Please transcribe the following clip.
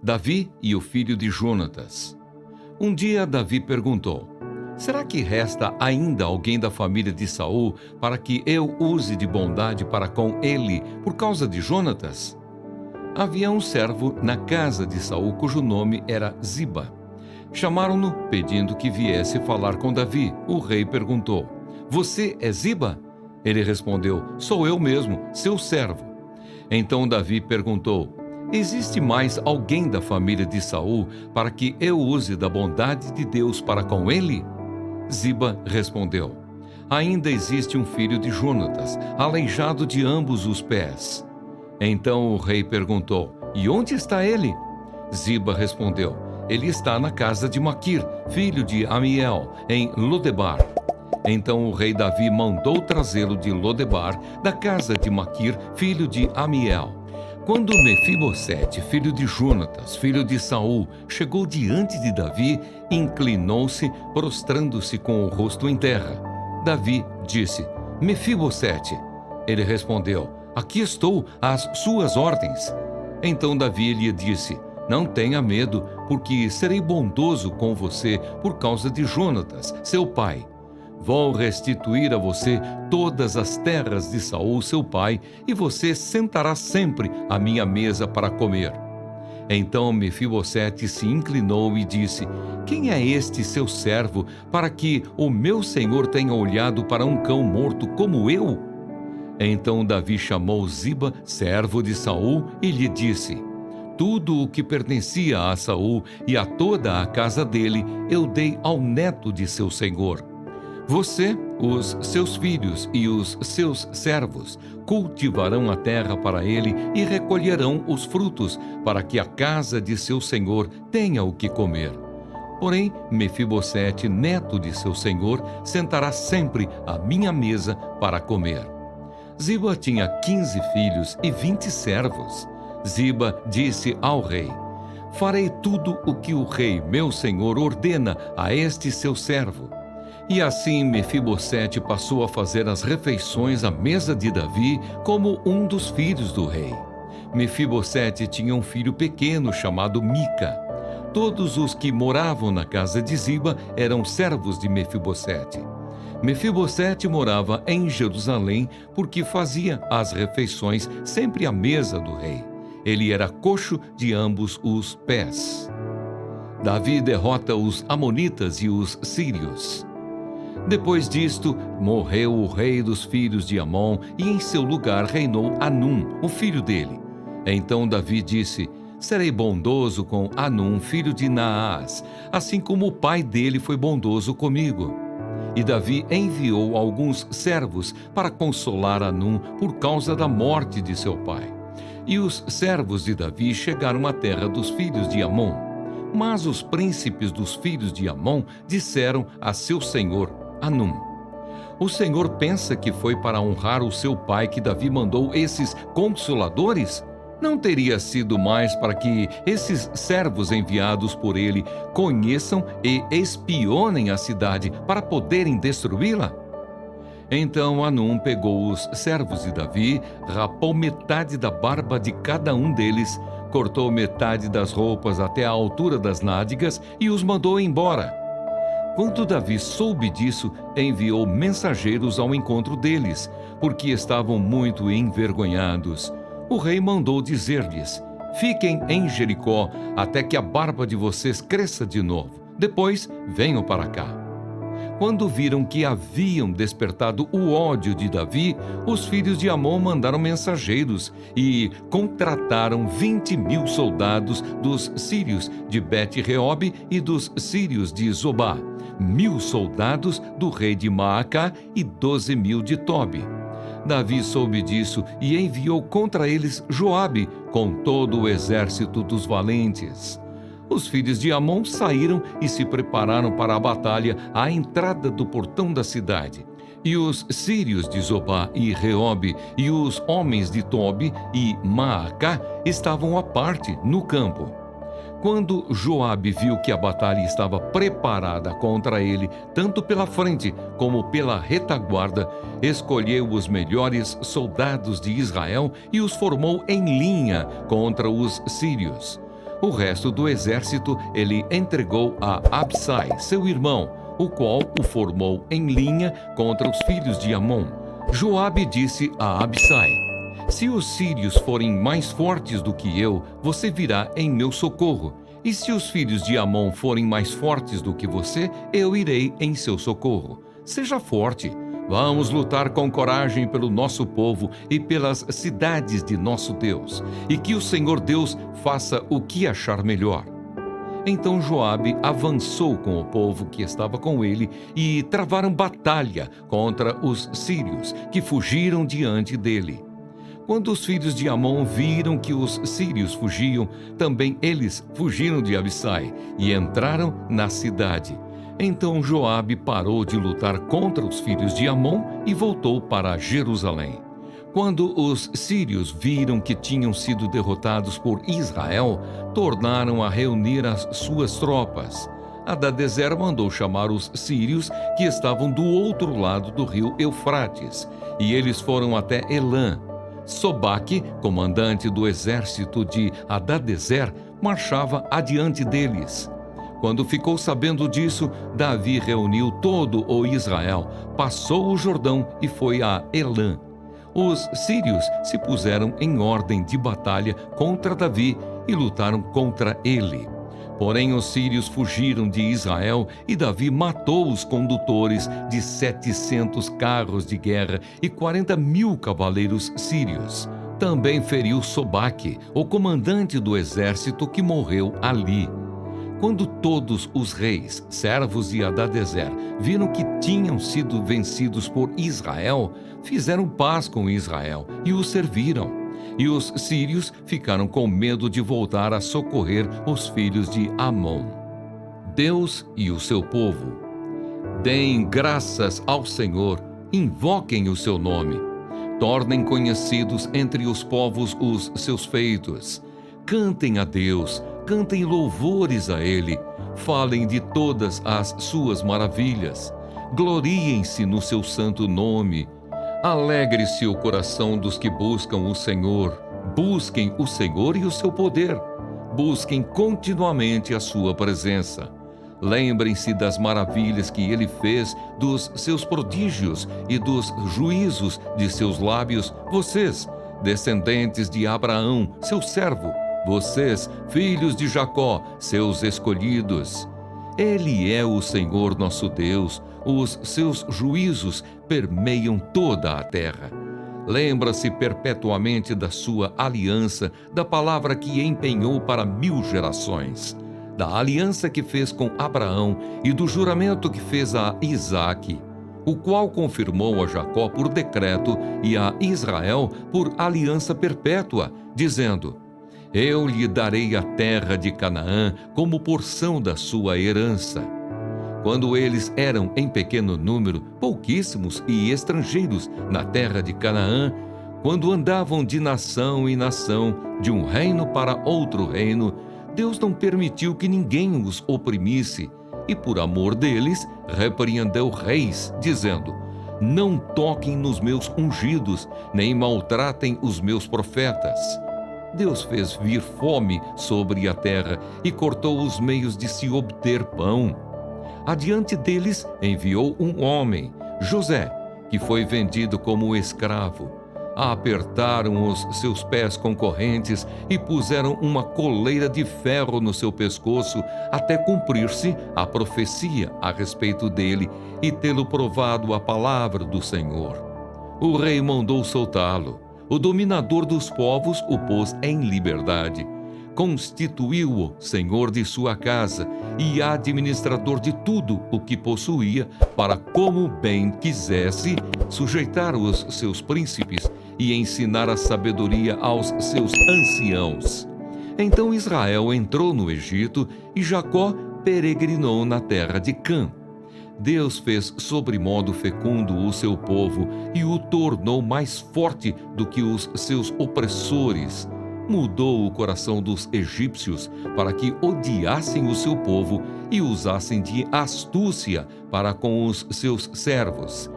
Davi e o filho de Jonatas. Um dia Davi perguntou: será que resta ainda alguém da família de Saul para que eu use de bondade para com ele por causa de Jonatas? Havia um servo na casa de Saul cujo nome era Ziba. Chamaram-no pedindo que viesse falar com Davi. O rei perguntou: você é Ziba? Ele respondeu: sou eu mesmo, seu servo. Então Davi perguntou: existe mais alguém da família de Saul para que eu use da bondade de Deus para com ele? Ziba respondeu: ainda existe um filho de Jonatas, aleijado de ambos os pés. Então o rei perguntou: e onde está ele? Ziba respondeu: ele está na casa de Maquir, filho de Amiel, em Lodebar. Então o rei Davi mandou trazê-lo de Lodebar, da casa de Maquir, filho de Amiel. Quando Mefibosete, filho de Jonatas, filho de Saul, chegou diante de Davi, inclinou-se, prostrando-se com o rosto em terra. Davi disse: Mefibosete. Ele respondeu: aqui estou, às suas ordens. Então Davi lhe disse: não tenha medo, porque serei bondoso com você por causa de Jonatas, seu pai. Vou restituir a você todas as terras de Saul, seu pai, e você sentará sempre à minha mesa para comer. Então Mefibosete se inclinou e disse: quem é este seu servo, para que o meu senhor tenha olhado para um cão morto como eu? Então Davi chamou Ziba, servo de Saul, e lhe disse: tudo o que pertencia a Saul e a toda a casa dele eu dei ao neto de seu senhor. Você, os seus filhos e os seus servos cultivarão a terra para ele e recolherão os frutos, para que a casa de seu senhor tenha o que comer. Porém, Mefibosete, neto de seu senhor, sentará sempre à minha mesa para comer. Ziba tinha 15 filhos e 20 servos. Ziba disse ao rei: farei tudo o que o rei, meu senhor, ordena a este seu servo. E assim Mefibosete passou a fazer as refeições à mesa de Davi como um dos filhos do rei. Mefibosete tinha um filho pequeno chamado Mica. Todos os que moravam na casa de Ziba eram servos de Mefibosete. Mefibosete morava em Jerusalém porque fazia as refeições sempre à mesa do rei. Ele era coxo de ambos os pés. Davi derrota os amonitas e os sírios. Depois disto, morreu o rei dos filhos de Amon e em seu lugar reinou Anum, o filho dele. Então Davi disse: serei bondoso com Anum, filho de Naás, assim como o pai dele foi bondoso comigo. E Davi enviou alguns servos para consolar Anum por causa da morte de seu pai. E os servos de Davi chegaram à terra dos filhos de Amon. Mas os príncipes dos filhos de Amon disseram a seu senhor Anum: o senhor pensa que foi para honrar o seu pai que Davi mandou esses consoladores? Não teria sido mais para que esses servos enviados por ele conheçam e espionem a cidade para poderem destruí-la? Então Anum pegou os servos de Davi, rapou metade da barba de cada um deles, cortou metade das roupas até a altura das nádegas e os mandou embora. Quando Davi soube disso, enviou mensageiros ao encontro deles, porque estavam muito envergonhados. O rei mandou dizer-lhes: fiquem em Jericó até que a barba de vocês cresça de novo. Depois venham para cá. Quando viram que haviam despertado o ódio de Davi, os filhos de Amon mandaram mensageiros e contrataram 20.000 soldados dos sírios de Bet-Reob e dos sírios de Zobá, 1.000 soldados do rei de Maacá e 12.000 de Tobi. Davi soube disso e enviou contra eles Joabe com todo o exército dos valentes. Os filhos de Amon saíram e se prepararam para a batalha à entrada do portão da cidade. E os sírios de Zobá e Reob e os homens de Tobi e Maacá estavam à parte no campo. Quando Joabe viu que a batalha estava preparada contra ele, tanto pela frente como pela retaguarda, escolheu os melhores soldados de Israel e os formou em linha contra os sírios. O resto do exército ele entregou a Absai, seu irmão, o qual o formou em linha contra os filhos de Amon. Joabe disse a Absai: se os sírios forem mais fortes do que eu, você virá em meu socorro. E se os filhos de Amon forem mais fortes do que você, eu irei em seu socorro. Seja forte. Vamos lutar com coragem pelo nosso povo e pelas cidades de nosso Deus. E que o Senhor Deus faça o que achar melhor. Então Joabe avançou com o povo que estava com ele e travaram batalha contra os sírios, que fugiram diante dele. Quando os filhos de Amon viram que os sírios fugiam, também eles fugiram de Absai e entraram na cidade. Então Joabe parou de lutar contra os filhos de Amon e voltou para Jerusalém. Quando os sírios viram que tinham sido derrotados por Israel, tornaram a reunir as suas tropas. Hadadezer mandou chamar os sírios que estavam do outro lado do rio Eufrates, e eles foram até Elã. Sobaque, comandante do exército de Hadadezer, marchava adiante deles. Quando ficou sabendo disso, Davi reuniu todo o Israel, passou o Jordão e foi a Elã. Os sírios se puseram em ordem de batalha contra Davi e lutaram contra ele. Porém, os sírios fugiram de Israel e Davi matou os condutores de 700 carros de guerra e 40.000 cavaleiros sírios. Também feriu Sobaque, o comandante do exército que morreu ali. Quando todos os reis, servos de Hadadezer, viram que tinham sido vencidos por Israel, fizeram paz com Israel e o serviram. E os sírios ficaram com medo de voltar a socorrer os filhos de Amon. Deus e o seu povo. Deem graças ao Senhor, invoquem o seu nome. Tornem conhecidos entre os povos os seus feitos. Cantem a Deus, cantem louvores a Ele. Falem de todas as suas maravilhas. Gloriem-se no seu santo nome. Alegre-se o coração dos que buscam o Senhor. Busquem o Senhor e o seu poder. Busquem continuamente a sua presença. Lembrem-se das maravilhas que ele fez, dos seus prodígios e dos juízos de seus lábios. Vocês, descendentes de Abraão, seu servo. Vocês, filhos de Jacó, seus escolhidos. Ele é o Senhor nosso Deus. Os seus juízos permeiam toda a terra. Lembra-se perpetuamente da sua aliança, da palavra que empenhou para 1000 gerações, da aliança que fez com Abraão e do juramento que fez a Isaque, o qual confirmou a Jacó por decreto e a Israel por aliança perpétua, dizendo: eu lhe darei a terra de Canaã como porção da sua herança. Quando eles eram em pequeno número, pouquíssimos e estrangeiros na terra de Canaã, quando andavam de nação em nação, de um reino para outro reino, Deus não permitiu que ninguém os oprimisse, e por amor deles, repreendeu reis, dizendo: não toquem nos meus ungidos, nem maltratem os meus profetas. Deus fez vir fome sobre a terra e cortou os meios de se obter pão. Adiante deles enviou um homem, José, que foi vendido como escravo. Apertaram os seus pés com correntes e puseram uma coleira de ferro no seu pescoço até cumprir-se a profecia a respeito dele e tê-lo provado a palavra do Senhor. O rei mandou soltá-lo. O dominador dos povos o pôs em liberdade. Constituiu-o senhor de sua casa e administrador de tudo o que possuía, para, como bem quisesse, sujeitar os seus príncipes e ensinar a sabedoria aos seus anciãos. Então Israel entrou no Egito e Jacó peregrinou na terra de Cã. Deus fez sobremodo fecundo o seu povo e o tornou mais forte do que os seus opressores. Mudou o coração dos egípcios para que odiassem o seu povo e usassem de astúcia para com os seus servos.